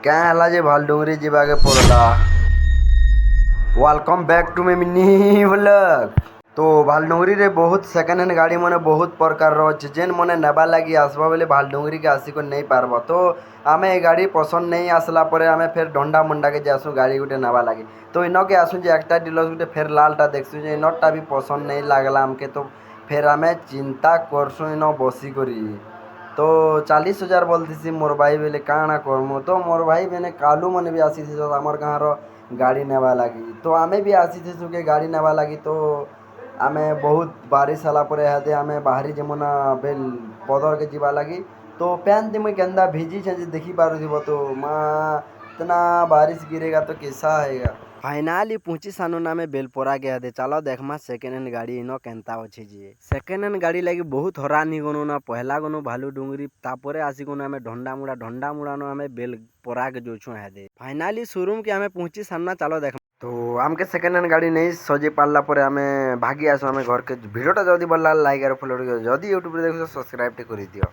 क्या ହେଲା ଯେ ଭାଲଡୁଙ୍ଗରି ଯିବାକେ ପଡଲା। Welcome back to my mini blog. तो भालडुंगरी रे बहुत सेकेंड हैंड गाड़ी मैंने बहुत प्रकार अच्छे जेन मैंने नेबा लगी आसबा बोले भालडुंगरी के आसिक नहीं पारब। तो आम ये गाड़ी पसंद नहीं आसला पर आम फिर डंडा मुंडा के जासु गाड़ी गुटे नेबा लगी। तो इन के आसु एक डीलर गुटे फिर लालटा देखसु इनटा भी पसंद नहीं लगला आमके। तो फिर आम चिंता करसु इन बसिक। तो 40,000 बोलती मोर भाई बेले काଣା करमु। तो मोर भाई मैंने कालू मैंने भी आसी आमर गाँव गाड़ी नेबा लगी। तो आमे भी आसी के गाड़ी नेबा लगी। तो आमे बहुत बारिश होला पर इहादे आमे बाहरी जमुना बेल पदर के जीवा लगी। तो पैंत मुई केंदा भिजी छे देखी पारुथिबो। तो माँ इतना बारिश गिरेगा तो कैसा आएगा। फाइनाली पहुंची सानो नामे बेलपोरा के हदे। चलो देखमा सेकेंड हैंड गाड़ी इनो केनता अच्छे जी। सेकेंड हैंड गाड़ी लगी बहुत हरान ही गनु ना पहला गनु भालू डुंगरी तापरे आसी गनु हमें ढंडा मुड़ा नो हमें बेलपोरा के जोछु हदे। फाइनाली शोरूम के हमें पहुंची सामना चलो देख। तो आमके सेकेंड हैंड गाड़ी नहीं सजे पारला पर आमे भागी आसु आमे घर के। वीडियोटा जदी भल लाइक और फॉलो जदी यूट्यूब रे देखो सब्सक्राइब टे करि दियो।